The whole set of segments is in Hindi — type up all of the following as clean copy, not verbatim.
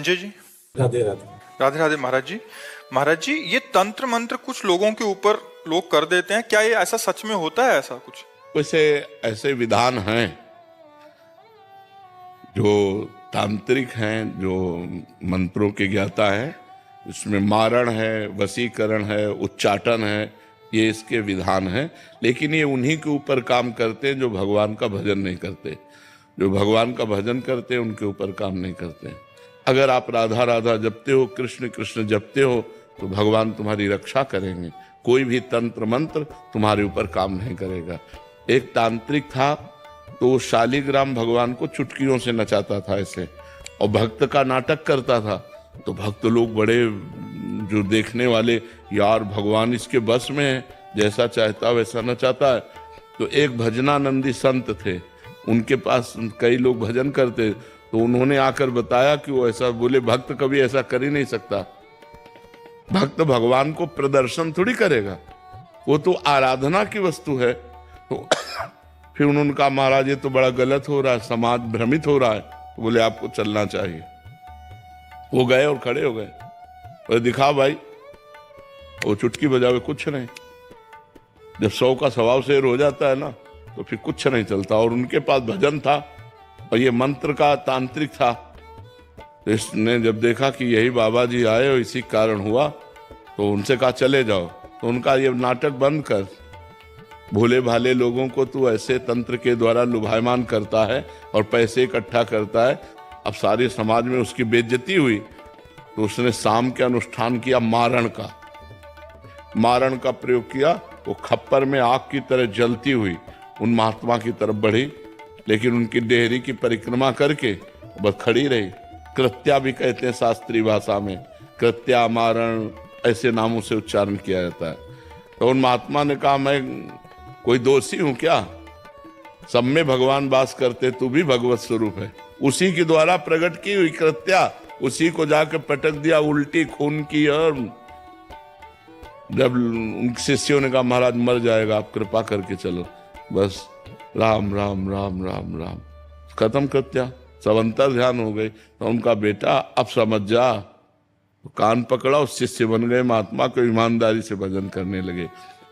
संजय जी, राधे राधे। राधे राधे। महाराज जी, ये तंत्र मंत्र कुछ लोगों के ऊपर लोग कर देते हैं, क्या ये ऐसा सच में होता है? ऐसा कुछ वैसे ऐसे विधान हैं जो तांत्रिक हैं, जो मंत्रों के ज्ञाता हैं, इसमें मारण है, वशीकरण है, उच्चाटन है, ये इसके विधान हैं। लेकिन ये उन्हीं के ऊपर काम करते हैं जो भगवान का भजन नहीं करते। जो भगवान का भजन करते हैं उनके ऊपर काम नहीं करते। अगर आप राधा राधा जपते हो, कृष्ण कृष्ण जपते हो, तो भगवान तुम्हारी रक्षा करेंगे। कोई भी तंत्र मंत्र तुम्हारे ऊपर काम नहीं करेगा। एक तांत्रिक था तो वो शालिग्राम भगवान को चुटकियों से नचाता था ऐसे, और भक्त का नाटक करता था। तो भक्त लोग बड़े, जो देखने वाले, यार भगवान इसके बस में है, जैसा चाहता वैसा नचाता है। तो एक भजनानंदी संत थे, उनके पास कई लोग भजन करते, तो उन्होंने आकर बताया कि वो ऐसा बोले, भक्त कभी ऐसा कर ही नहीं सकता। भक्त भगवान को प्रदर्शन थोड़ी करेगा, वो तो आराधना की वस्तु है। तो फिर उन्होंने कहा, महाराज ये तो बड़ा गलत हो रहा है, समाज भ्रमित हो रहा है। तो बोले आपको चलना चाहिए। वो गए और खड़े हो गए, बोले दिखा भाई। वो चुटकी बजावे, कुछ नहीं। जब 100 का स्वभाव शेर हो जाता है ना, तो फिर कुछ नहीं चलता। और उनके पास भजन था और ये मंत्र का तांत्रिक था। तो इसने जब देखा कि यही बाबा जी आए और इसी कारण हुआ, तो उनसे कहा चले जाओ। तो उनका ये नाटक बंद कर, भोले भाले लोगों को तू ऐसे तंत्र के द्वारा लुभायमान करता है और पैसे इकट्ठा करता है। अब सारे समाज में उसकी बेइज्जती हुई, तो उसने शाम के अनुष्ठान किया मारण का प्रयोग किया। वो खप्पर में आग की तरह जलती हुई उन महात्मा की तरफ बढ़ी, लेकिन उनकी डेहरी की परिक्रमा करके बस खड़ी रही। कृत्या भी कहते हैं शास्त्रीय भाषा में, कृत्या, मारण, ऐसे नामों से उच्चारण किया जाता है। तो उन महात्मा ने कहा, मैं कोई दोषी हूं क्या? सब में भगवान वास करते, तू भी भगवत स्वरूप है। उसी के द्वारा प्रकट की हुई कृत्या, उसी को जाकर पटक दिया, उल्टी खून की। और जब उन शिष्यों ने कहा, महाराज मर जाएगा, आप कृपा करके चलो। बस राम राम राम राम राम, खत्म कृत्या, सब अंतर ध्यान हो गई। तो उनका बेटा, अब समझ जा। तो कान पकड़ा, उस शिष्य बन गए महात्मा को, ईमानदारी से भजन करने लगे।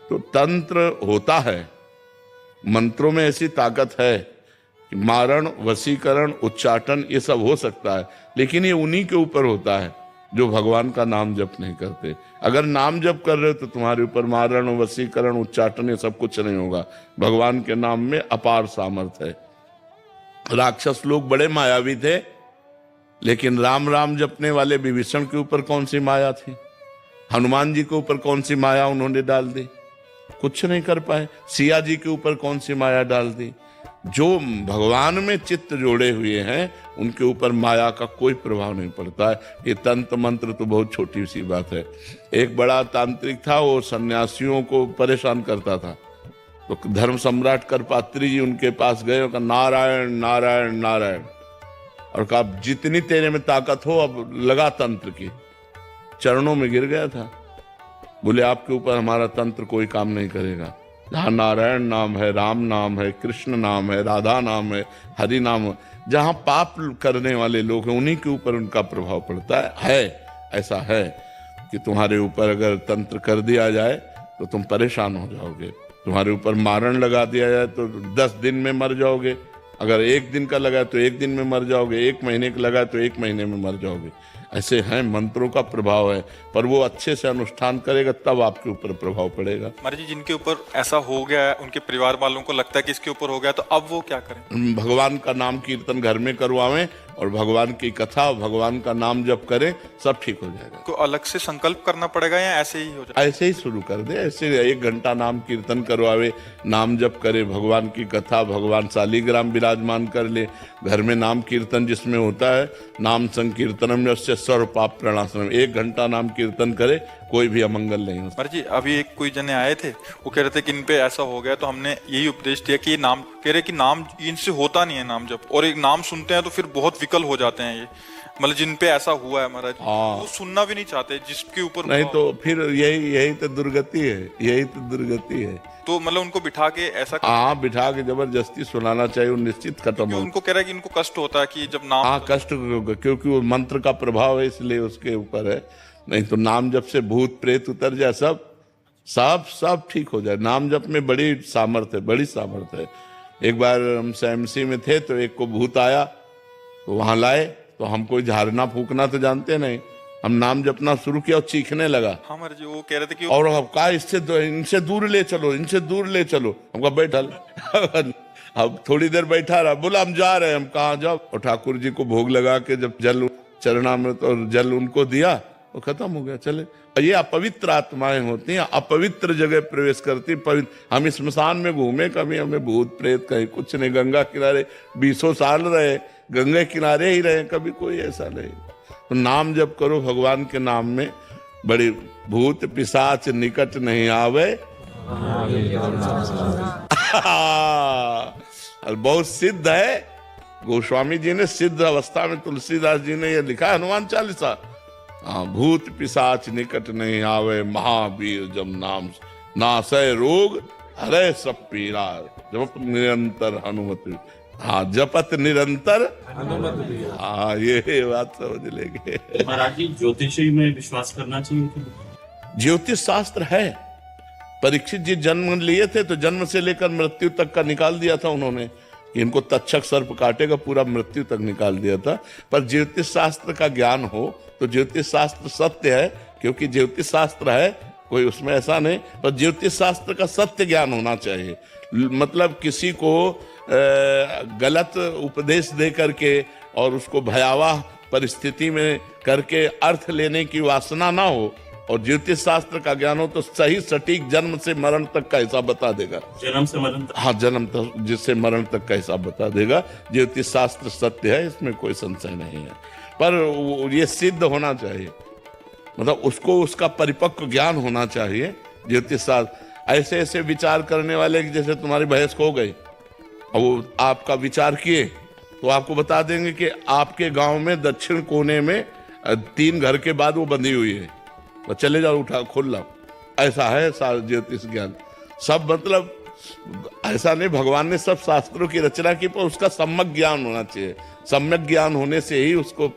तो तंत्र होता है, मंत्रों में ऐसी ताकत है कि मारण, वशीकरण, उच्चाटन ये सब हो सकता है। लेकिन ये उन्हीं के ऊपर होता है जो भगवान का नाम जप नहीं करते। अगर नाम जप कर रहे हो तो तुम्हारे ऊपर मारण, वशीकरण, उच्चाटन ये सब कुछ नहीं होगा। भगवान के नाम में अपार सामर्थ्य है। राक्षस लोग बड़े मायावी थे, लेकिन राम राम जपने वाले विभीषण के ऊपर कौन सी माया थी? हनुमान जी के ऊपर कौन सी माया उन्होंने डाल दी? कुछ नहीं कर पाए। सिया जी के ऊपर कौन सी माया डाल दी? जो भगवान में चित्त जोड़े हुए हैं उनके ऊपर माया का कोई प्रभाव नहीं पड़ता है। ये तंत्र मंत्र तो बहुत छोटी सी बात है। एक बड़ा तांत्रिक था, वो सन्यासियों को परेशान करता था। तो धर्म सम्राट करपात्री जी उनके पास गए और कहा, नारायण नारायण नारायण, और कहा जितनी तेरे में ताकत हो अब लगा तंत्र की। चरणों में गिर गया था। बोले आपके ऊपर हमारा तंत्र कोई काम नहीं करेगा। जहाँ नारायण नाम है, राम नाम है, कृष्ण नाम है, राधा नाम है, हरि नाम है, जहाँ पाप करने वाले लोग हैं उन्हीं के ऊपर उनका प्रभाव पड़ता है। ऐसा है कि तुम्हारे ऊपर अगर तंत्र कर दिया जाए तो तुम परेशान हो जाओगे। तुम्हारे ऊपर मारण लगा दिया जाए तो 10 दिन में मर जाओगे। अगर 1 दिन का लगा तो 1 दिन में मर जाओगे, 1 महीने का लगा तो 1 महीने में मर जाओगे। ऐसे हैं, मंत्रों का प्रभाव है, पर वो अच्छे से अनुष्ठान करेगा तब आपके ऊपर प्रभाव पड़ेगा। महाराज जी, जिनके ऊपर ऐसा हो गया है, उनके परिवार वालों को लगता है कि इसके ऊपर हो गया, तो अब वो क्या करें? भगवान का नाम कीर्तन घर में करवावें और भगवान की कथा, भगवान का नाम जप करें, सब ठीक हो जाएगा। को अलग से संकल्प करना पड़ेगा या ऐसे ही हो जाएगा? ऐसे ही शुरू कर दे। ऐसे 1 घंटा नाम कीर्तन करवावे, नाम जप करे, भगवान की कथा, भगवान शालिग्राम विराजमान कर ले। घर में नाम कीर्तन जिसमें होता है, नाम संकीर्तनम यस्य सर्व पाप प्रणाशनम, 1 घंटा नाम कीर्तन करे, कोई भी अमंगल नहीं हो। महाराज जी, अभी एक कोई जने आए थे, वो कह रहे थे कि इन पे ऐसा हो गया, तो हमने यही उपदेश दिया कि ये नाम, कह रहे कि नाम इनसे होता नहीं है नाम जब, और एक नाम सुनते हैं तो फिर बहुत विकल हो जाते हैं ये। मतलब जिन पे ऐसा हुआ है महाराज, हाँ। वो सुनना भी नहीं चाहते जिसके ऊपर नहीं हुआ। तो फिर यही यही तो दुर्गति है, यही तो दुर्गति है। तो मतलब उनको बिठा के ऐसा हाँ, बिठा के जबरदस्ती सुनाना चाहिए, वो निश्चित खत्म कि हो। उनको कह रहा है कि इनको कष्ट होता है कि जब नाम हाँ, कष्ट होगा, क्योंकि वो मंत्र का प्रभाव है, इसलिए उसके ऊपर है। नहीं तो नाम जप से भूत प्रेत उतर जाए, सब सब सब ठीक हो जाए। नाम जप में बड़ी सामर्थ्य है, बड़ी सामर्थ्य है। एक बार हम एमसी में थे तो एक को भूत आया, तो वहां लाए, तो हम कोई झाड़ना फूकना तो जानते नहीं, हम नाम जपना शुरू किया और चीखने लगा। हाँ महाराज जी, वो कह रहे थे कि और अब कहा इनसे दूर ले चलो, इनसे दूर ले चलो। हमको बैठल अब थोड़ी देर बैठा रहा, बोला हम जा रहे हैं। हम कहाँ जाओ? और ठाकुर जी को भोग लगा के जब जल चरणामृत और जल उनको दिया, वो खत्म हो गया, चले। और ये अपवित्र आत्माएं होती हैं, अपवित्र जगह प्रवेश करती। पवित्र हम स्मशान में घूमे, कभी हमें भूत प्रेत कहीं कुछ नहीं। गंगा किनारे 20 साल रहे, गंगा किनारे ही रहे, कभी कोई ऐसा नहीं। तो नाम जप करो भगवान के नाम में, बड़ी भूत पिशाच निकट नहीं आवे। और बहुत सिद्ध है, गोस्वामी जी ने सिद्ध अवस्था में, तुलसीदास जी ने ये लिखा है, हनुमान चालीसा। हाँ, भूत पिशाच निकट नहीं आवे, महावीर जब नाम नासय रोग, हरे सब पीरा, जपत निरंतर हनुमत। हाँ, जपत निरंतर हनुमत। हाँ, ये बात समझ लेंगे। महाराज जी, ज्योतिषी में विश्वास करना चाहिए? ज्योतिष शास्त्र है। परीक्षित जी जन्म लिए थे तो जन्म से लेकर मृत्यु तक का निकाल दिया था उन्होंने, कि इनको तक्षक सर्प काटेगा, पूरा मृत्यु तक निकाल दिया था। पर ज्योतिष शास्त्र का ज्ञान हो तो ज्योतिष शास्त्र सत्य है, क्योंकि ज्योतिष शास्त्र है, कोई उसमें ऐसा नहीं। पर ज्योतिष शास्त्र का सत्य ज्ञान होना चाहिए। मतलब किसी को गलत उपदेश दे करके और उसको भयावह परिस्थिति में करके अर्थ लेने की वासना ना हो, और ज्योतिष शास्त्र का ज्ञान हो तो सही सटीक जन्म से मरण तक का हिसाब बता देगा। जन्म से मरण तक? हाँ, जन्म तक जिससे मरण तक का हिसाब बता देगा। ज्योतिष शास्त्र सत्य है, इसमें कोई संशय नहीं है। पर ये सिद्ध होना चाहिए, मतलब उसको उसका परिपक्व ज्ञान होना चाहिए। ज्योतिष शास्त्र ऐसे ऐसे विचार करने वाले कि जैसे तुम्हारी भैंस खो गई और वो आपका विचार किए तो आपको बता देंगे कि आपके गांव में दक्षिण कोने में 3 घर के बाद वो बंधी हुई है, तो चले जाओ, उठा खोल लो। ऐसा है ज्योतिष ज्ञान। सब मतलब ऐसा नहीं, भगवान ने सब शास्त्रों की रचना की, पर उसका सम्यक ज्ञान होना चाहिए। सम्यक ज्ञान होने से ही उसको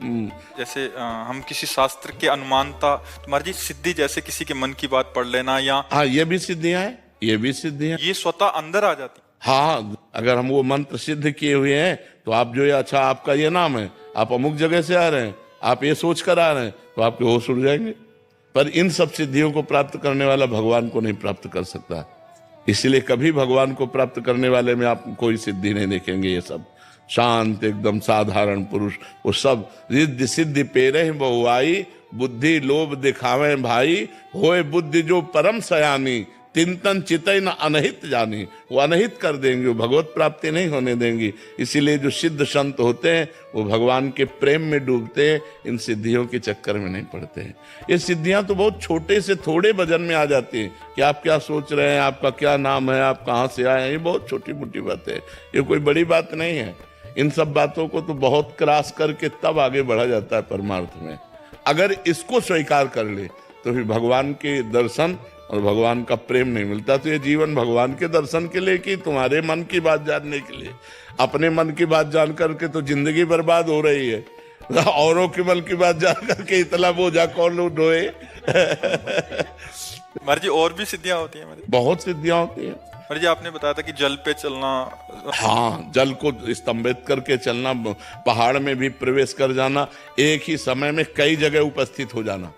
जैसे हम किसी शास्त्र के अनुमानता, तुम्हारी जी सिद्धि, जैसे किसी के मन की बात पढ़ लेना, या हाँ, ये भी सिद्धियां हैं, ये भी सिद्धियां। ये स्वतः अंदर आ जाती। हाँ, अगर हम वो मंत्र सिद्ध किए हुए हैं तो आप जो ये, अच्छा आपका ये नाम है, आप अमुक जगह से आ रहे हैं, आप ये सोच कर आ रहे हैं, तो आपके होश उड़ जाएंगे। पर इन सब सिद्धियों को प्राप्त करने वाला भगवान को नहीं प्राप्त कर सकता। इसलिए कभी भगवान को प्राप्त करने वाले में आप कोई सिद्धि नहीं देखेंगे। ये सब शांत एकदम साधारण पुरुष, वो सब रिद्धि सिद्धि पेरे बहुआई, बुद्धि लोभ दिखावे भाई, होए बुद्धि जो परम सयानी, तिंतन चितई न अनहित जानी। वो अनहित कर देंगे, वो भगवत प्राप्ति नहीं होने देंगी। इसीलिए जो सिद्ध संत होते हैं वो भगवान के प्रेम में डूबते हैं, इन सिद्धियों के चक्कर में नहीं पड़ते हैं। ये सिद्धियां तो बहुत छोटे से थोड़े वजन में आ जाती हैं कि आप क्या सोच रहे हैं, आपका क्या नाम है, आप कहाँ से आए हैं, ये बहुत छोटी मोटी बातें हैं, ये कोई बड़ी बात नहीं है। इन सब बातों को तो बहुत क्रॉस करके तब आगे बढ़ा जाता है परमार्थ में। अगर इसको स्वीकार कर ले तो फिर भगवान के दर्शन और भगवान का प्रेम नहीं मिलता। तो ये जीवन भगवान के दर्शन के लिए कि तुम्हारे मन की बात जानने के लिए? अपने मन की बात जान करके तो जिंदगी बर्बाद हो रही है, औरों के मन की बात जान करके इतना बोझा कौन लोग ढोए। महाराज जी, और भी सिद्धियां होती हैं? बहुत सिद्धियां होती हैं। महाराज जी, आपने बताया था कि जल पे चलना। हाँ, जल को स्तंभित करके चलना, पहाड़ में भी प्रवेश कर जाना, एक ही समय में कई जगह उपस्थित हो जाना,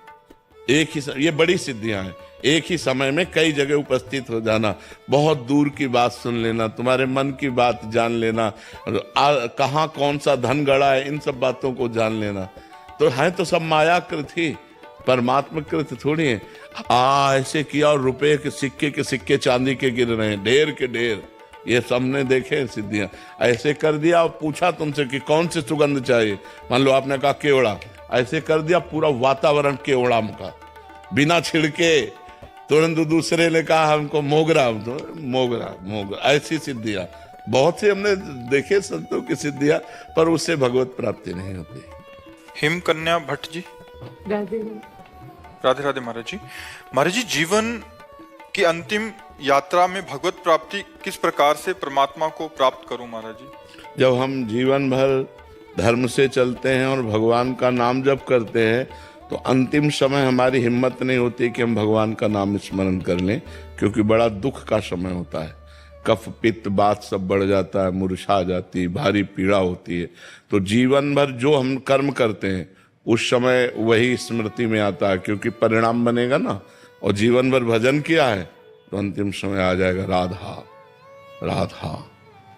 एक ही ये बड़ी सिद्धियां हैं। एक ही समय में कई जगह उपस्थित हो जाना, बहुत दूर की बात सुन लेना, तुम्हारे मन की बात जान लेना, कहाँ कौन सा धन गड़ा है, इन सब बातों को जान लेना। तो है तो सब मायाकृत ही, परमात्मा कृत थोड़ी है। ऐसे किया और रुपए के सिक्के चांदी के गिर रहे हैं, ढेर के ढेर, ये सबने देखे सिद्धियां। ऐसे कर दिया और पूछा तुमसे कि कौन सी सुगंध चाहिए, मान लो आपने कहा केवड़ा, ऐसे कर दिया पूरा वातावरण केवड़ा का, बिना छिड़के। तुरंत दूसरे ने कहा हमको मोगरा, तो मोगरा। ऐसी सिद्धियां बहुत से हमने देखे संतों की सिद्धियां, पर उससे भगवत प्राप्ति नहीं होती। हिम कन्या भट्ट जी। राधे राधे राधे महाराज जी जीवन की अंतिम यात्रा में भगवत प्राप्ति किस प्रकार से परमात्मा को प्राप्त करूं महाराज जी? जब हम जीवन भर धर्म से चलते हैं और भगवान का नाम जप करते हैं तो अंतिम समय हमारी हिम्मत नहीं होती कि हम भगवान का नाम स्मरण कर लें, क्योंकि बड़ा दुख का समय होता है। कफ पित्त बात सब बढ़ जाता है, मूर्छा आ जाती है, भारी पीड़ा होती है। तो जीवन भर जो हम कर्म करते हैं उस समय वही स्मृति में आता है, क्योंकि परिणाम बनेगा ना। और जीवन भर भजन किया है तो अंतिम समय आ जाएगा राधा राधा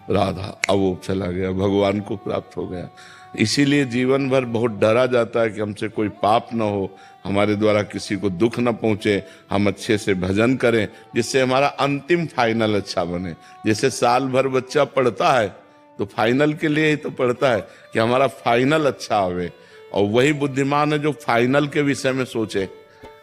राधा, अब वो चला गया, भगवान को प्राप्त हो गया। इसीलिए जीवन भर बहुत डरा जाता है कि हमसे कोई पाप न हो, हमारे द्वारा किसी को दुख न पहुंचे, हम अच्छे से भजन करें जिससे हमारा अंतिम फाइनल अच्छा बने। जैसे साल भर बच्चा पढ़ता है तो फाइनल के लिए ही तो पढ़ता है कि हमारा फाइनल अच्छा आवे, और वही बुद्धिमान है जो फाइनल के विषय में सोचे।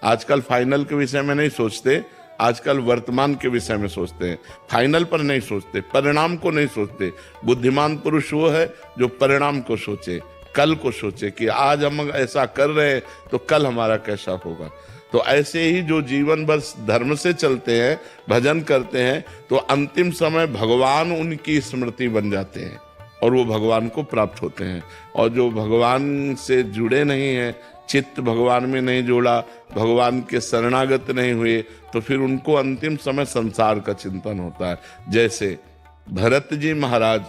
आजकल फाइनल के विषय में नहीं सोचते, आजकल वर्तमान के विषय में सोचते हैं। फाइनल पर नहीं सोचते, परिणाम को नहीं सोचते। बुद्धिमान पुरुष वो है जो परिणाम को सोचे, कल को सोचे कि आज हम ऐसा कर रहे हैं तो कल हमारा कैसा होगा। तो ऐसे ही जो जीवन भर धर्म से चलते हैं, भजन करते हैं, तो अंतिम समय भगवान उनकी स्मृति बन जाते हैं और वो भगवान को प्राप्त होते हैं। और जो भगवान से जुड़े नहीं हैं, चित्त भगवान में नहीं जोड़ा, भगवान के शरणागत नहीं हुए, तो फिर उनको अंतिम समय संसार का चिंतन होता है। जैसे भरत जी महाराज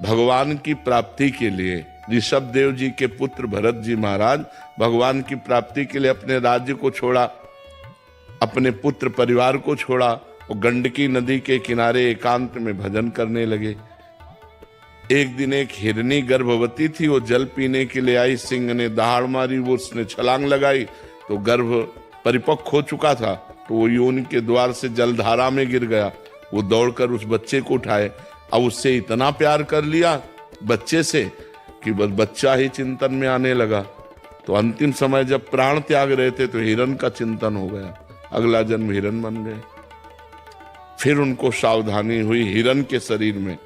भगवान की प्राप्ति के लिए, ऋषभ देव जी के पुत्र भरत जी महाराज भगवान की प्राप्ति के लिए अपने राज्य को छोड़ा, अपने पुत्र परिवार को छोड़ा और गंडकी नदी के किनारे एकांत में भजन करने लगे। एक दिन एक हिरनी गर्भवती थी, वो जल पीने के लिए आई, सिंह ने दहाड़ मारी, वो उसने छलांग लगाई तो गर्भ परिपक्व हो चुका था, तो वो योनि के द्वार से जलधारा में गिर गया। वो दौड़कर उस बच्चे को उठाए, अब उससे इतना प्यार कर लिया बच्चे से कि बस बच्चा ही चिंतन में आने लगा। तो अंतिम समय जब प्राण त्याग रहे थे तो हिरण का चिंतन हो गया, अगला जन्म हिरण बन गए। फिर उनको सावधानी हुई हिरण के शरीर में,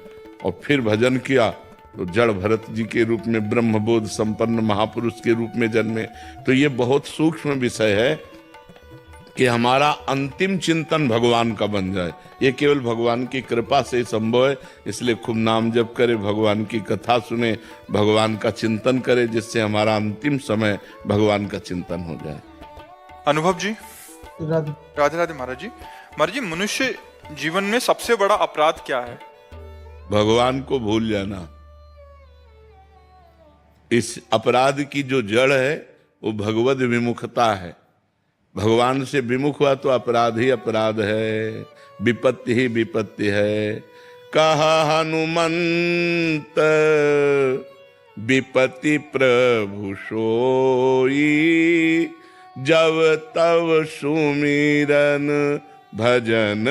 और फिर भजन किया तो जड़ भरत जी के रूप में ब्रह्मबोध संपन्न महापुरुष के रूप में जन्मे। तो ये बहुत सूक्ष्म विषय है कि हमारा अंतिम चिंतन भगवान का बन जाए। ये केवल भगवान की कृपा से ही संभव है। इसलिए खूब नाम जप करे, भगवान की कथा सुने, भगवान का चिंतन करे, जिससे हमारा अंतिम समय भगवान का चिंतन हो जाए। अनुभव जी। राधे राधे महाराज जी मनुष्य जीवन में सबसे बड़ा अपराध क्या है? भगवान को भूल जाना। इस अपराध की जो जड़ है वो भगवद विमुखता है। भगवान से विमुख हुआ तो अपराध ही अपराध है, विपत्ति ही विपत्ति है। कहा हनुमंत विपत्ति प्रभु सोई, जब तब सुमिरन भजन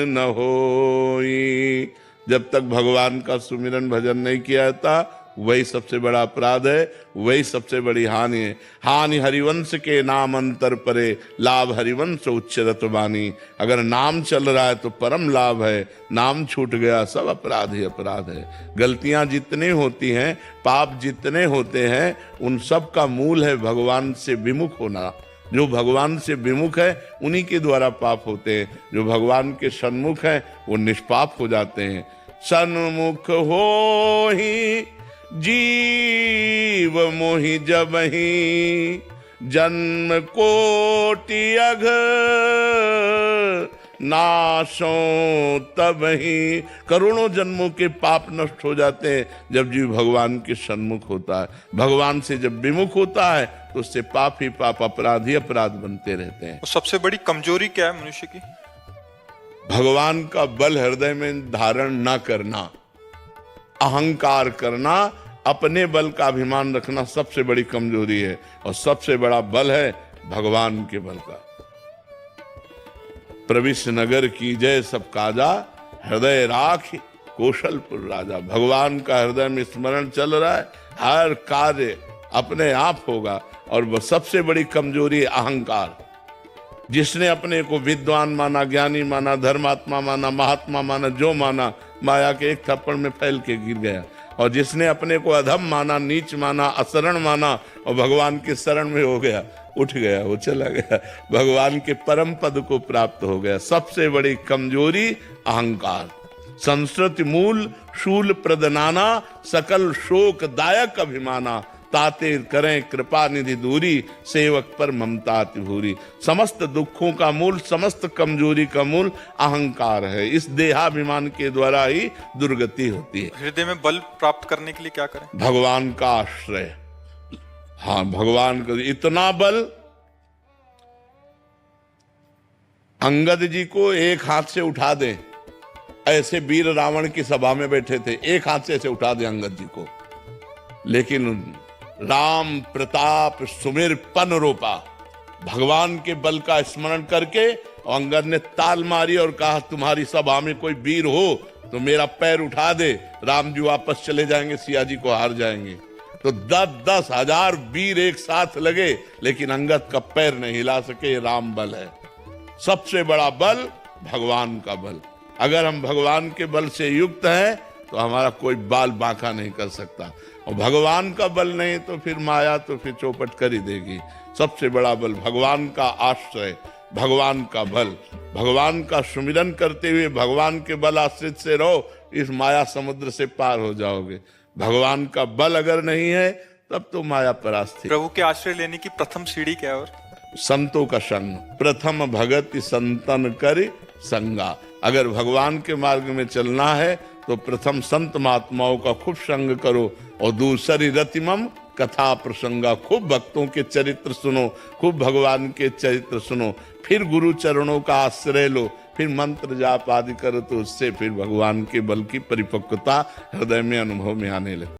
न होई। जब तक भगवान का सुमिरन भजन नहीं किया था वही सबसे बड़ा अपराध है, वही सबसे बड़ी हानि है। हानि हरिवंश के नाम अंतर परे, लाभ हरिवंश उच्चरत वाणी। अगर नाम चल रहा है तो परम लाभ है, नाम छूट गया सब अपराध ही अपराध है। गलतियां जितनी होती हैं, पाप जितने होते हैं, उन सब का मूल है भगवान से विमुख होना। जो भगवान से विमुख है उन्हीं के द्वारा पाप होते हैं, जो भगवान के सन्मुख है वो निष्पाप हो जाते हैं। सन्मुख हो ही जीव मोहि जबहि, जन्म कोटि अघ नाशो तबहि। करोड़ों जन्मों के पाप नष्ट हो जाते हैं जब जीव भगवान के सन्मुख होता है। भगवान से जब विमुख होता है तो उससे पाप ही पाप, अपराध ही अपराध बनते रहते हैं। सबसे बड़ी कमजोरी क्या है मनुष्य की? भगवान का बल हृदय में धारण न करना, अहंकार करना, अपने बल का अभिमान रखना सबसे बड़ी कमजोरी है। और सबसे बड़ा बल है भगवान के बल का। प्रविश नगर की जय सब काजा, हृदय राख कौशलपुर राजा। भगवान का हृदय में स्मरण चल रहा है, हर कार्य अपने आप होगा। और वह सबसे बड़ी कमजोरी है अहंकार। जिसने अपने को विद्वान माना, ज्ञानी माना, धर्मात्मा माना, महात्मा माना, जो माना, माया के एक थप्पड़ में फैल के गिर गया। और जिसने अपने को अधम माना, नीच माना, असरण माना और भगवान के शरण में हो गया, उठ गया, वो चला गया, भगवान के परम पद को प्राप्त हो गया। सबसे बड़ी कमजोरी अहंकार। संस्कृति मूल शूल प्रदनाना, सकल शोक दायक अभिमाना, ताते करें कृपा निधि दूरी, सेवक पर ममता अति भूरी। समस्त दुखों का मूल, समस्त कमजोरी का मूल अहंकार है। इस देहाभिमान के द्वारा ही दुर्गति होती है। हृदय में बल प्राप्त करने के लिए क्या करें? भगवान का आश्रय। हाँ, भगवान का इतना बल, अंगद जी को एक हाथ से उठा दें, ऐसे वीर रावण की सभा में बैठे थे, एक हाथ से ऐसे उठा दे अंगद जी को, लेकिन राम प्रताप सुमिर पन रोपा, भगवान के बल का स्मरण करके अंगद ने ताल मारी और कहा तुम्हारी सभा में कोई वीर हो तो मेरा पैर उठा दे, राम जी वापस चले जाएंगे, सिया जी को हार जाएंगे। तो 10-10 हजार वीर एक साथ लगे, लेकिन अंगद का पैर नहीं हिला सके। ये राम बल है। सबसे बड़ा बल भगवान का बल। अगर हम भगवान के बल से युक्त हैं तो हमारा कोई बाल बांका नहीं कर सकता, और भगवान का बल नहीं तो फिर माया तो फिर चौपट कर ही देगी। सबसे बड़ा बल भगवान का आश्रय, भगवान का बल। भगवान का सुमिरन करते हुए भगवान के बल आश्रित से रहो, इस माया समुद्र से पार हो जाओगे। भगवान का बल अगर नहीं है तब तो माया परास्थित। प्रभु के आश्रय लेने की प्रथम सीढ़ी क्या है? और संतों का संग। प्रथम भगति संतन कर संगा। अगर भगवान के मार्ग में चलना है तो प्रथम संत महात्माओं का खूब संग करो, और दूसरी रतिमम कथा प्रसंगा। खूब भक्तों के चरित्र सुनो, खूब भगवान के चरित्र सुनो, फिर गुरु चरणों का आश्रय लो, फिर मंत्र जाप आदि करो, तो उससे फिर भगवान के बल की परिपक्वता हृदय में अनुभव में आने लगती।